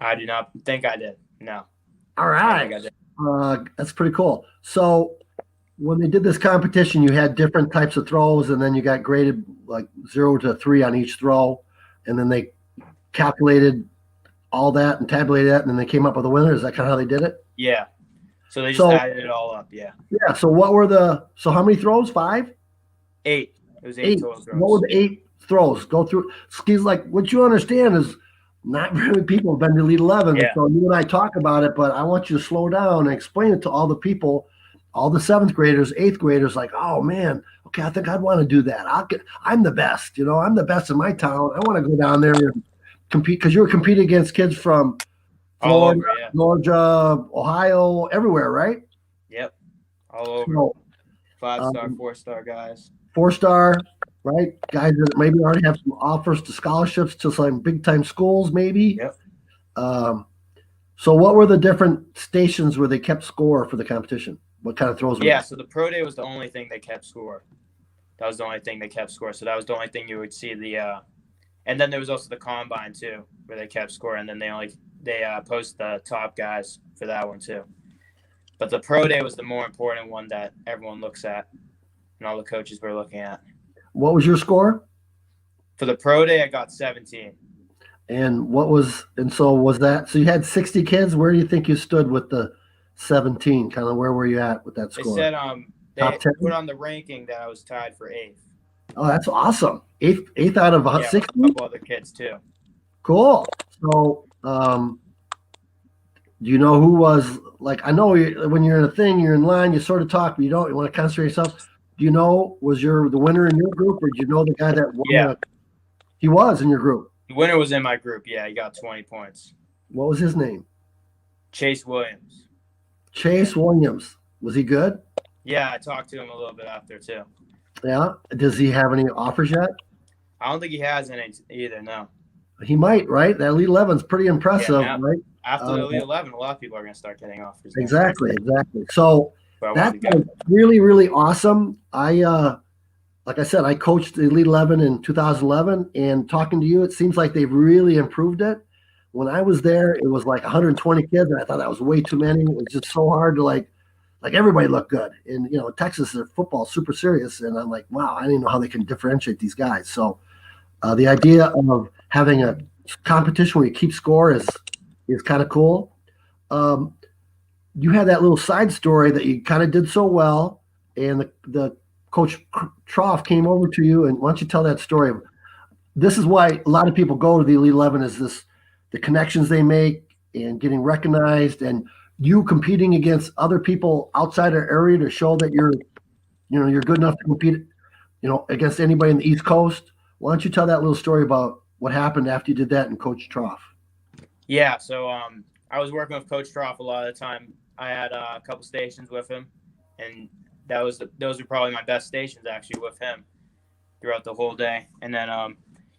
I do not think I did. No. All right. I think I did. That's pretty cool. So when they did this competition, you had different types of throws, and then you got graded like 0 to 3 on each throw. And then they calculated all that and tabulated that, and then they came up with a winner. Is that kind of how they did it? Yeah. So they just added it all up. Yeah. Yeah. So so how many throws? 5? 8. It was 8 total throws. What were the 8 throws? Go through. Skis, like, what you understand is not very people have been to Elite 11. Yeah. So you and I talk about it, but I want you to slow down and explain it to all the people, all the 7th graders, 8th graders, like, oh man, okay, I think I'd want to do that. I'm the best, I'm the best in my town. I want to go down there and compete, because you were competing against kids from Florida, Georgia, Ohio, everywhere, right? Yep. All over. So, 5-star, 4-star guys. 4-star, right? Guys that maybe already have some offers to scholarships to some big time schools, maybe. Yep. So what were the different stations where they kept score for the competition? What kind of throws? Yeah, so the Pro Day was the only thing they kept score. That was the only thing they kept score. So that was the only thing you would see and then there was also the Combine too, where they kept score, and then they post the top guys for that one too. But the Pro Day was the more important one that everyone looks at, and all the coaches were looking at. What was your score? For the Pro Day, I got 17. And so you had 60 kids. Where do you think you stood with the 17? Kind of where were you at with that score? They said they put on the ranking that I was tied for 8th. Oh, that's awesome. Eighth out of 60? A couple other kids too. Cool. So, do you know who was, like, I know when you're in a thing, you're in line, you sort of talk, but you want to concentrate yourself. Do you know, was the winner in your group, or do you know the guy that won? Yeah. He was in your group. The winner was in my group. Yeah, he got 20 points. What was his name? Chase Williams. Chase Williams. Was he good? Yeah, I talked to him a little bit after too. Yeah. Does he have any offers yet? I don't think he has any either, no. He might, right? That Elite 11 is pretty impressive, right? After the Elite 11, a lot of people are going to start getting offers. Exactly. So that's really, really awesome. Like I said, I coached the Elite 11 in 2011, and talking to you, it seems like they've really improved it. when I was there, it was like 120 kids, and I thought that was way too many. It was just so hard to like everybody looked good. And Texas, their football is super serious, and I'm like, wow, I didn't know how they can differentiate these guys. So the idea of having a competition where you keep score is kind of cool. Um, you had that little side story that you kind of did so well, and the coach Trough came over to you, and why don't you tell that story? This is why a lot of people go to the Elite 11 is the connections they make and getting recognized, and you competing against other people outside our area to show that you're good enough to compete, against anybody in the East Coast. Why don't you tell that little story about what happened after you did that and Coach Trough? Yeah, so I was working with Coach Trough a lot of the time. I had a couple stations with him, and those were probably my best stations actually with him throughout the whole day. And then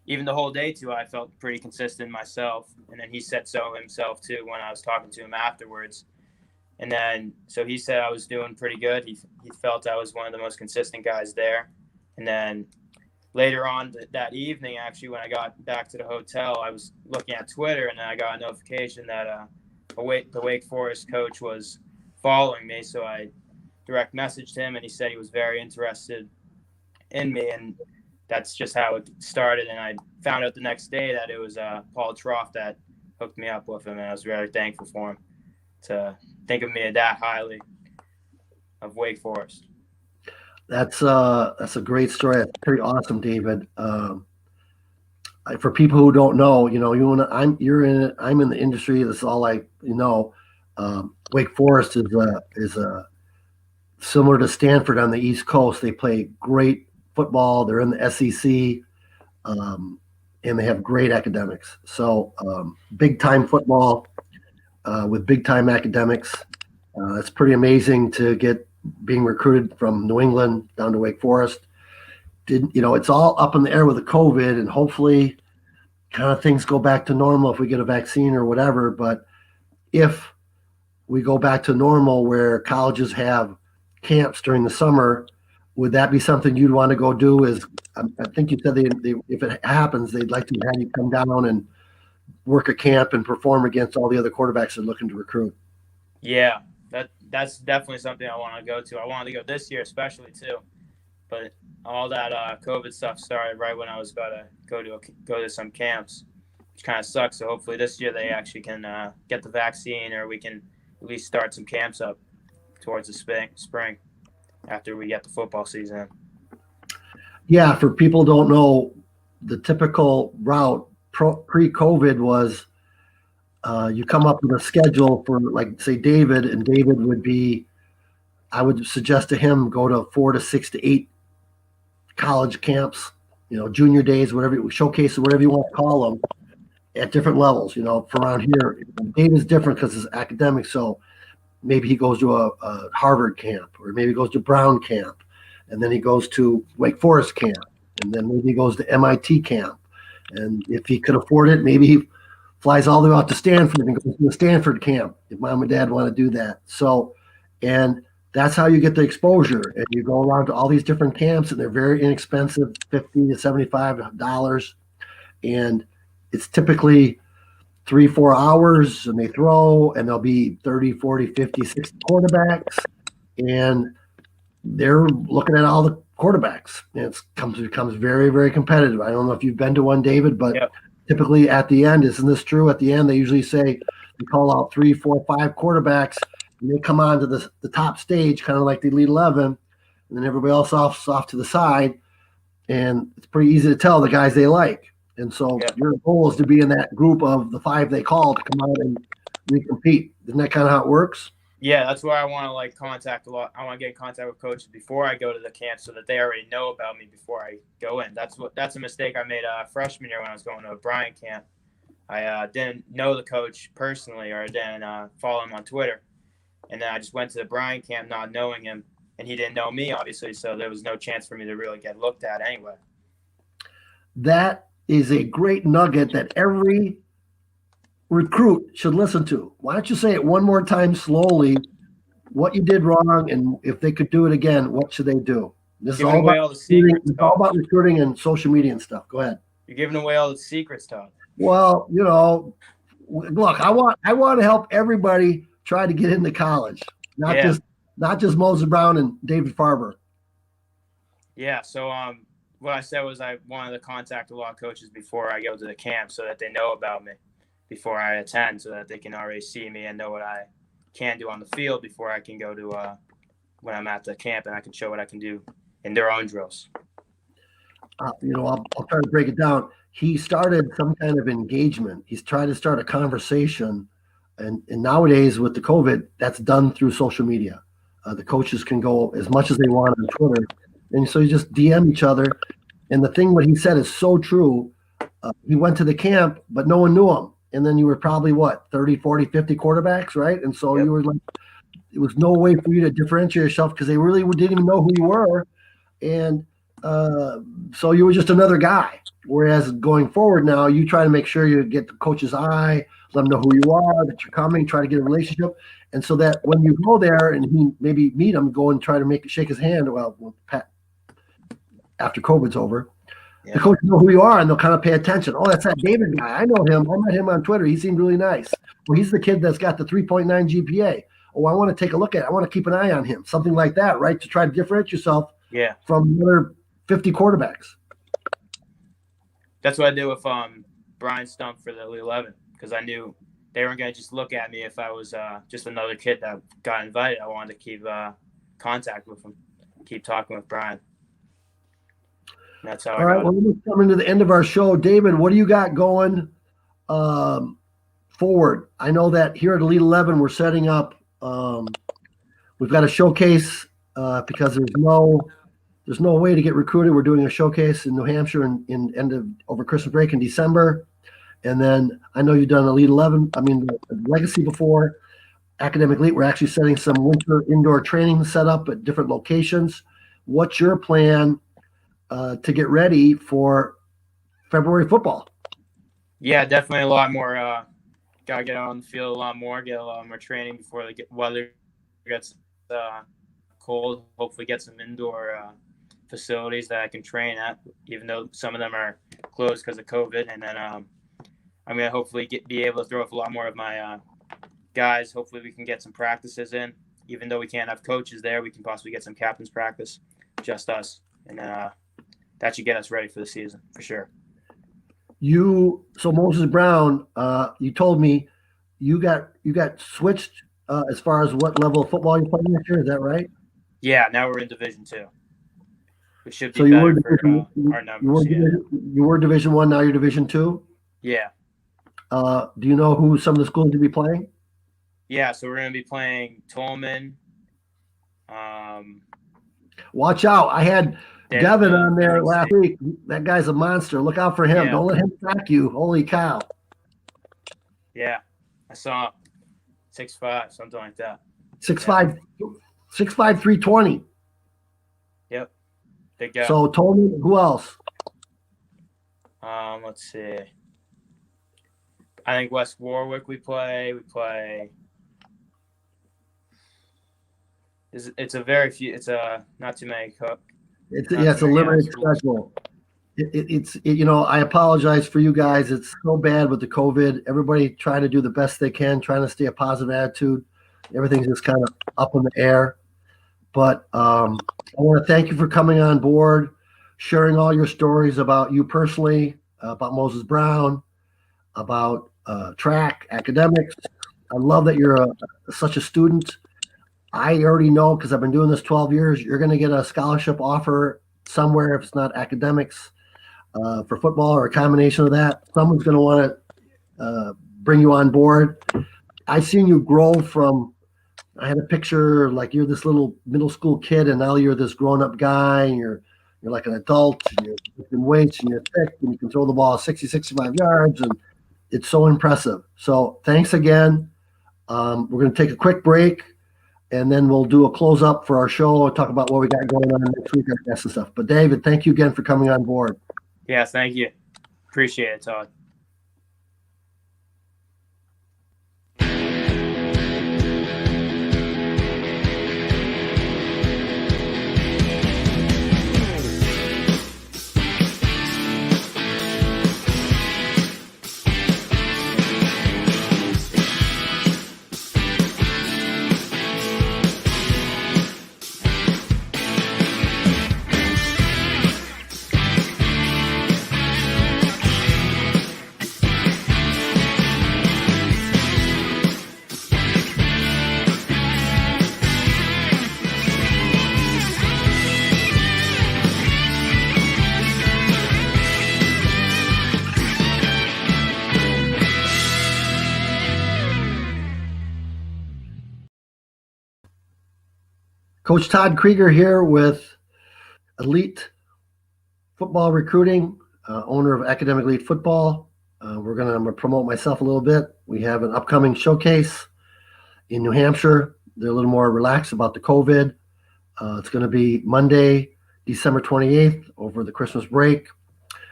even the whole day too, I felt pretty consistent myself. And then he said so himself too when I was talking to him afterwards. And then so he said I was doing pretty good. He felt I was one of the most consistent guys there. And then later on that evening, actually, when I got back to the hotel, I was looking at Twitter, and then I got a notification that the Wake Forest coach was following me. So I direct messaged him, and he said he was very interested in me, and that's just how it started. And I found out the next day that it was Paul Trough that hooked me up with him, and I was very thankful for him to think of me that highly of Wake Forest. That's a great story. That's pretty awesome, David. For people who don't know, you're in it. I'm in the industry. That's all Wake Forest is similar to Stanford on the East Coast. They play great football. They're in the SEC, and they have great academics. So big time football with big time academics. It's pretty amazing to get being recruited from New England down to Wake Forest. It's all up in the air with the COVID, and hopefully kind of things go back to normal if we get a vaccine or whatever. But if we go back to normal where colleges have camps during the summer, would that be something you'd want to go do? I think you said they if it happens, they'd like to have you come down and work a camp and perform against all the other quarterbacks they're looking to recruit. Yeah, that's definitely something I want to go to. I wanted to go this year, especially too, but all that COVID stuff started right when I was about to go to some camps, which kind of sucks. So hopefully this year they actually can get the vaccine, or we can at least start some camps up towards the spring after we get the football season. Yeah, for people who don't know, the typical route pre-COVID was you come up with a schedule for, like, say, David, and David would be, I would suggest to him, go to 4 to 6 to 8 college camps, junior days, whatever, showcases, whatever you want to call them, at different levels. For around here, David's different because it's academic. So maybe he goes to a Harvard camp, or maybe he goes to Brown camp, and then he goes to Wake Forest camp, and then maybe he goes to MIT camp. And if he could afford it, maybe he flies all the way out to Stanford and goes to a Stanford camp if mom and dad want to do that. So, and that's how you get the exposure. And you go around to all these different camps, and they're very inexpensive, $50 to $75. And it's typically 3-4 hours, and they throw, and there'll be 30, 40, 50, 60 quarterbacks. And they're looking at all the quarterbacks. And it becomes very, very competitive. I don't know if you've been to one, David, but yep. Typically at the end, isn't this true? At the end, they usually say they call out 3, 4, 5 quarterbacks, and they come on to the top stage, kind of like the Elite 11, and then everybody else off to the side, and it's pretty easy to tell the guys they like. And so your goal is to be in that group of the 5 they call to come out and recompete. Isn't that kind of how it works? Yeah, that's why I want to contact a lot. I want to get in contact with coaches before I go to the camp, so that they already know about me before I go in. That's a mistake I made freshman year when I was going to a Bryant camp. I didn't know the coach personally, or didn't follow him on Twitter, and then I just went to the Bryant camp not knowing him, and he didn't know me, obviously, so there was no chance for me to really get looked at anyway. That is a great nugget that every recruit should listen to. Why don't you say it one more time slowly, what you did wrong, and if they could do it again, what should they do? This is all about, it's all about recruiting and social media and stuff. Go ahead. You're giving away all the secrets, Todd. Well, Look, I want to help everybody try to get into college, not Yeah. just not just Moses Brown and David Farber. Yeah. So what I said was I wanted to contact a lot of coaches before I go to the camp so that they know about me before I attend, so that they can already see me and know what I can do on the field before I can go to when I'm at the camp, and I can show what I can do in their own drills. I'll try to break it down. He started some kind of engagement. He's trying to start a conversation, and nowadays with the COVID, that's done through social media. The coaches can go as much as they want on Twitter, and so you just DM each other. And the thing what he said is so true. He went to the camp, but no one knew him. And then you were probably what, 30, 40, 50 quarterbacks, right? And so you were like, it was no way for you to differentiate yourself because they really didn't even know who you were. And so you were just another guy. Whereas going forward now, you try to make sure you get the coach's eye, let them know who you are, that you're coming, try to get a relationship. And so that when you go there and he maybe meet him, go and try to shake his hand. Well, Pat, after COVID's over, the coaches know who you are and they'll kind of pay attention. Oh, that's that David guy. I know him. I met him on Twitter. He seemed really nice. Well, he's the kid that's got the 3.9 GPA. Oh, I want to take a look at it. I want to keep an eye on him. Something like that, right? To try to differentiate yourself from the other 50 quarterbacks. That's what I did with Brian Stump for the Elite 11, because I knew they weren't going to just look at me if I was just another kid that got invited. I wanted to keep contact with him, keep talking with Brian. And that's how All right, well, we're coming to the end of our show. David, what do you got going forward? I know that here at Elite 11, we're setting up, we've got a showcase because there's no way to get recruited. We're doing a showcase in New Hampshire in end of over Christmas break in December. And then I know you've done Elite 11, the Legacy before, Academic Elite. We're actually setting some winter indoor training set up at different locations. What's your plan to get ready for February football? Yeah, definitely a lot more. Got to get on the field a lot more, get a lot more training before the weather gets cold. Hopefully get some indoor facilities that I can train at, even though some of them are closed because of COVID. And then I'm going to hopefully be able to throw up a lot more of my guys. Hopefully we can get some practices in. Even though we can't have coaches there, we can possibly get some captain's practice, just us. And that should get us ready for the season for sure. So Moses Brown, you told me you got switched as far as what level of football you're playing this year. Is that right? Yeah, now we're in Division II, which should be so you better for our numbers. You were Division I, now you're Division II? Yeah. Do you know who some of the schools you'll be playing? Yeah, so we're going to be playing Tolman. Watch out. I had Devin on there last week. That guy's a monster. Look out for him. Yeah. Don't let him sack you. Holy cow. Yeah, I saw 6'5", something like that. 6'5", 320. Yep. Big guy. So Tolman, who else? Let's see. I think West Warwick we play. It's a very few. It's not too many cook. It's a limited schedule. I apologize for you guys. It's so bad with the COVID. Everybody trying to do the best they can, trying to stay a positive attitude. Everything's just kind of up in the air. But I want to thank you for coming on board, sharing all your stories about you personally, about Moses Brown, about track, academics. I love that you're such a student. I already know, because I've been doing this 12 years, you're going to get a scholarship offer somewhere if it's not academics for football or a combination of that. Someone's going to want to bring you on board. I've seen you grow from, I had a picture like you're this little middle school kid and now you're this grown-up guy and you're like an adult and you're lifting weights and you're thick and you can throw the ball 60, 65 yards and it's so impressive. So thanks again. We're going to take a quick break. And then we'll do a close up for our show and talk about what we got going on next week, I guess, and stuff. But David, thank you again for coming on board. Yeah, thank you. Appreciate it, Todd. Coach Todd Krieger here with Elite Football Recruiting, owner of Academic Elite Football. I'm going to promote myself a little bit. We have an upcoming showcase in New Hampshire. They're a little more relaxed about the COVID. It's going to be Monday, December 28th over the Christmas break.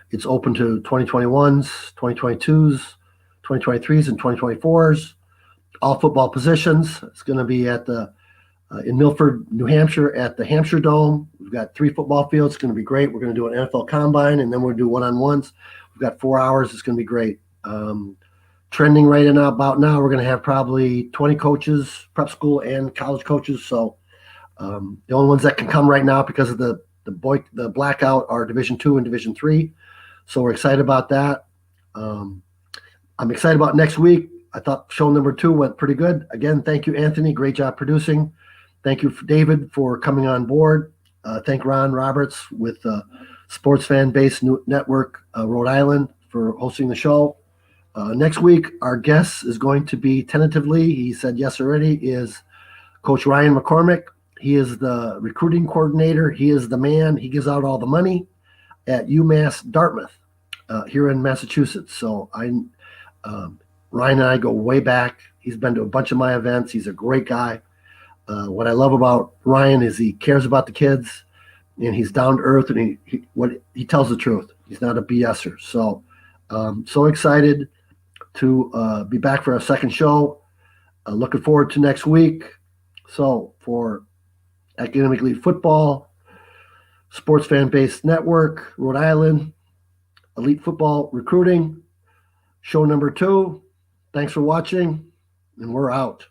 It's open to 2021s, 2022s, 2023s, and 2024s. All football positions. It's going to be at the in Milford, New Hampshire, at the Hampshire Dome. We've got 3 football fields. It's going to be great. We're going to do an NFL combine, and then we'll do one-on-ones. We've got 4 hours. It's going to be great. Trending right now, about now, we're going to have probably 20 coaches, prep school and college coaches. So the only ones that can come right now because of the blackout are Division II and Division III. So we're excited about that. I'm excited about next week. I thought show number 2 went pretty good. Again, thank you, Anthony. Great job producing. Thank you, David, for coming on board. Thank Ron Roberts with Sports Fan Base Network, Rhode Island, for hosting the show. Next week, our guest is going to be tentatively, he said yes already, is Coach Ryan McCormick. He is the recruiting coordinator. He is the man. He gives out all the money at UMass Dartmouth here in Massachusetts. So Ryan and I go way back. He's been to a bunch of my events. He's a great guy. What I love about Ryan is he cares about the kids, and he's down to earth, and he tells the truth. He's not a BSer. So so excited to be back for our second show. Looking forward to next week. So for Academic Elite Football, Sports Fan Base Network, Rhode Island, Elite Football Recruiting, show number 2. Thanks for watching, and we're out.